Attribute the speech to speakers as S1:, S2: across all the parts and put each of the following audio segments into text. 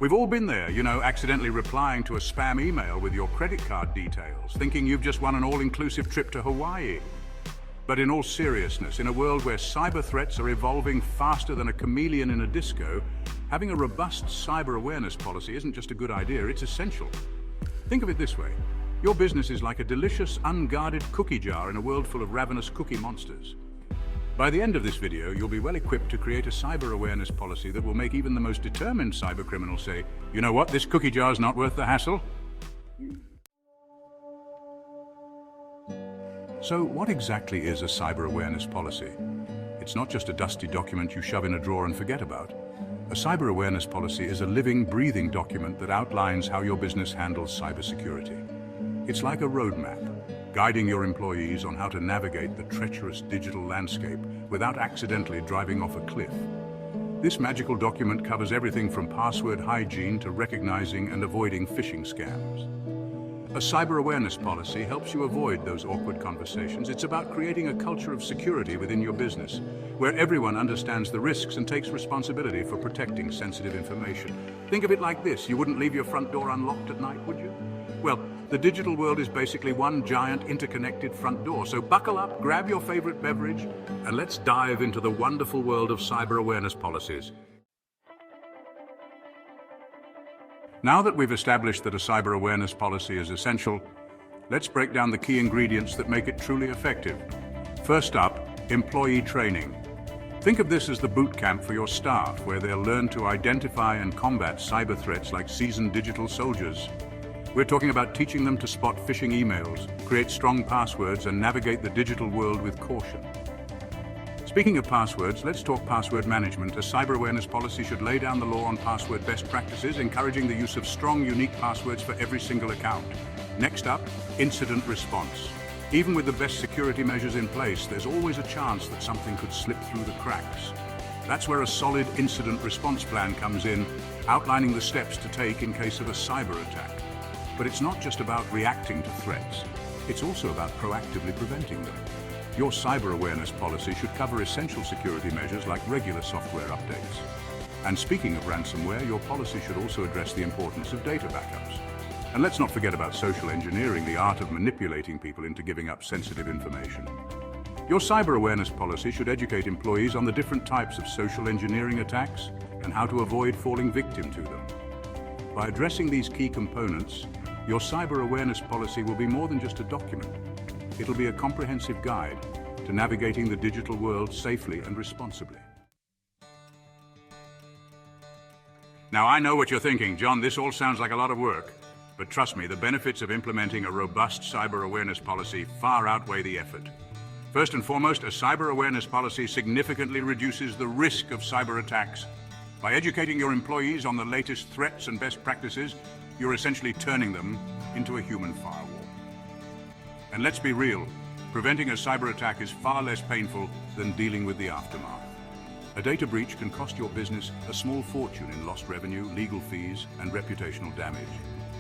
S1: We've all been there, accidentally replying to a spam email with your credit card details, thinking you've just won an all-inclusive trip to Hawaii. But in all seriousness, in a world where cyber threats are evolving faster than a chameleon in a disco, having a robust cyber awareness policy isn't just a good idea, it's essential. Think of it this way. Your business is like a delicious, unguarded cookie jar in a world full of ravenous cookie monsters. By the end of this video, you'll be well equipped to create a cyber awareness policy that will make even the most determined cyber criminal say, you know what, this cookie jar's not worth the hassle. So what exactly is a cyber awareness policy? It's not just a dusty document you shove in a drawer and forget about. A cyber awareness policy is a living, breathing document that outlines how your business handles cybersecurity. It's like a roadmap, guiding your employees on how to navigate the treacherous digital landscape without accidentally driving off a cliff. This magical document covers everything from password hygiene to recognizing and avoiding phishing scams. A cyber awareness policy helps you avoid those awkward conversations. It's about creating a culture of security within your business, where everyone understands the risks and takes responsibility for protecting sensitive information. Think of it like this: you wouldn't leave your front door unlocked at night, would you? Well, the digital world is basically one giant interconnected front door. So buckle up, grab your favorite beverage, and let's dive into the wonderful world of cyber awareness policies. Now that we've established that a cyber awareness policy is essential, let's break down the key ingredients that make it truly effective. First up, employee training. Think of this as the boot camp for your staff, where they'll learn to identify and combat cyber threats like seasoned digital soldiers. We're talking about teaching them to spot phishing emails, create strong passwords, and navigate the digital world with caution. Speaking of passwords, let's talk password management. A cyber awareness policy should lay down the law on password best practices, encouraging the use of strong, unique passwords for every single account. Next up, incident response. Even with the best security measures in place, there's always a chance that something could slip through the cracks. That's where a solid incident response plan comes in, outlining the steps to take in case of a cyber attack. But it's not just about reacting to threats. It's also about proactively preventing them. Your cyber awareness policy should cover essential security measures like regular software updates. And speaking of ransomware, your policy should also address the importance of data backups. And let's not forget about social engineering, the art of manipulating people into giving up sensitive information. Your cyber awareness policy should educate employees on the different types of social engineering attacks and how to avoid falling victim to them. By addressing these key components, your cyber awareness policy will be more than just a document. It'll be a comprehensive guide to navigating the digital world safely and responsibly. Now, I know what you're thinking, John, this all sounds like a lot of work, but trust me, the benefits of implementing a robust cyber awareness policy far outweigh the effort. First and foremost, a cyber awareness policy significantly reduces the risk of cyber attacks. By educating your employees on the latest threats and best practices, you're essentially turning them into a human firewall. And let's be real, preventing a cyber attack is far less painful than dealing with the aftermath. A data breach can cost your business a small fortune in lost revenue, legal fees, and reputational damage.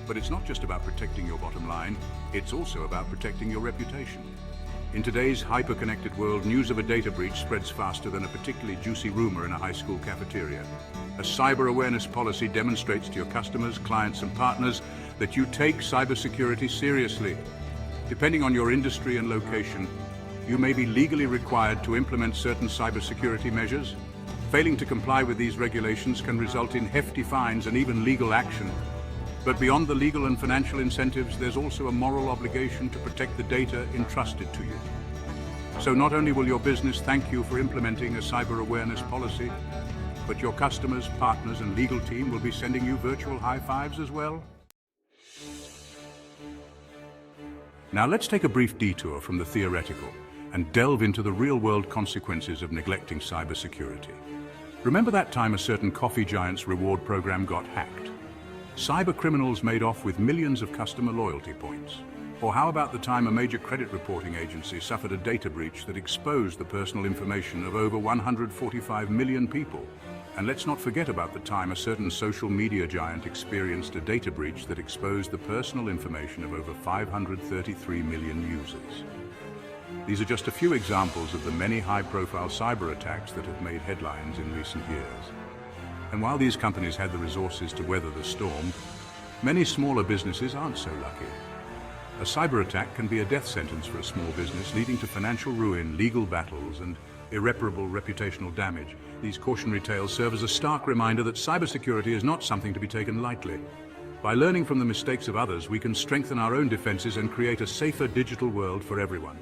S1: But it's not just about protecting your bottom line, it's also about protecting your reputation. In today's hyper-connected world, news of a data breach spreads faster than a particularly juicy rumor in a high school cafeteria. A cyber awareness policy demonstrates to your customers, clients, and partners that you take cybersecurity seriously. Depending on your industry and location, you may be legally required to implement certain cybersecurity measures. Failing to comply with these regulations can result in hefty fines and even legal action. But beyond the legal and financial incentives, there's also a moral obligation to protect the data entrusted to you. So not only will your business thank you for implementing a cyber awareness policy, but your customers, partners, and legal team will be sending you virtual high fives as well. Now let's take a brief detour from the theoretical and delve into the real-world consequences of neglecting cybersecurity. Remember that time a certain coffee giant's reward program got hacked? Cyber criminals made off with millions of customer loyalty points. Or how about the time a major credit reporting agency suffered a data breach that exposed the personal information of over 145 million people? And let's not forget about the time a certain social media giant experienced a data breach that exposed the personal information of over 533 million users. These are just a few examples of the many high-profile cyber attacks that have made headlines in recent years. And while these companies had the resources to weather the storm, many smaller businesses aren't so lucky. A cyber attack can be a death sentence for a small business, leading to financial ruin, legal battles, and irreparable reputational damage. These cautionary tales serve as a stark reminder that cybersecurity is not something to be taken lightly. By learning from the mistakes of others, we can strengthen our own defenses and create a safer digital world for everyone.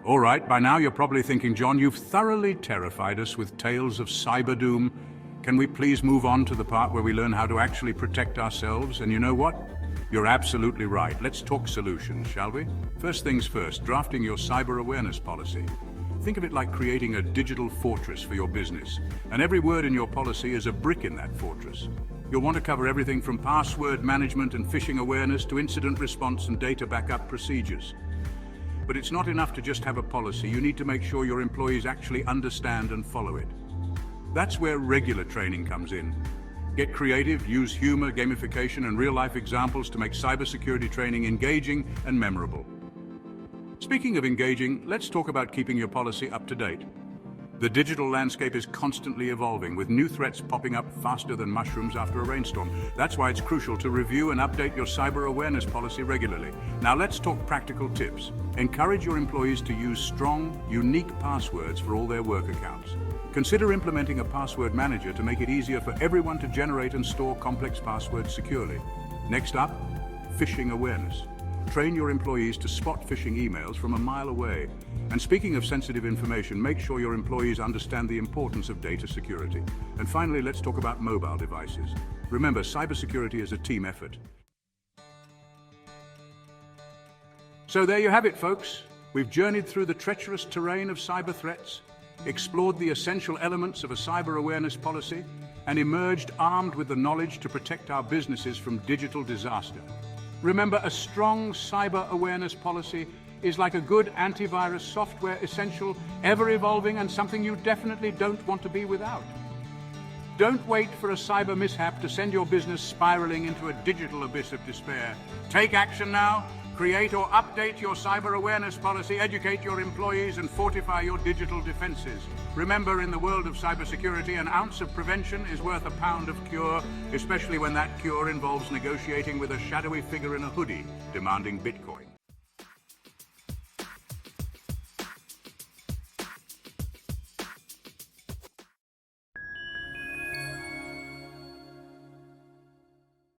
S1: All right, by now you're probably thinking, John, you've thoroughly terrified us with tales of cyber doom. Can we please move on to the part where we learn how to actually protect ourselves? And you know what? You're absolutely right. Let's talk solutions, shall we? First things first, drafting your cyber awareness policy. Think of it like creating a digital fortress for your business, and every word in your policy is a brick in that fortress. You'll want to cover everything from password management and phishing awareness to incident response and data backup procedures. But it's not enough to just have a policy. You need to make sure your employees actually understand and follow it. That's where regular training comes in. Get creative, use humor, gamification, and real-life examples to make cybersecurity training engaging and memorable. Speaking of engaging, let's talk about keeping your policy up to date. The digital landscape is constantly evolving, with new threats popping up faster than mushrooms after a rainstorm. That's why it's crucial to review and update your cyber awareness policy regularly. Now let's talk practical tips. Encourage your employees to use strong, unique passwords for all their work accounts. Consider implementing a password manager to make it easier for everyone to generate and store complex passwords securely. Next up, phishing awareness. Train your employees to spot phishing emails from a mile away. And speaking of sensitive information, make sure your employees understand the importance of data security. And finally, let's talk about mobile devices. Remember, cybersecurity is a team effort. So there you have it, folks. We've journeyed through the treacherous terrain of cyber threats, explored the essential elements of a cyber awareness policy, and emerged armed with the knowledge to protect our businesses from digital disaster. Remember, a strong cyber awareness policy is like a good antivirus software, essential, ever-evolving, and something you definitely don't want to be without. Don't wait for a cyber mishap to send your business spiraling into a digital abyss of despair. Take action now. Create or update your cyber awareness policy, educate your employees, and fortify your digital defenses. Remember, in the world of cybersecurity, an ounce of prevention is worth a pound of cure, especially when that cure involves negotiating with a shadowy figure in a hoodie demanding Bitcoin.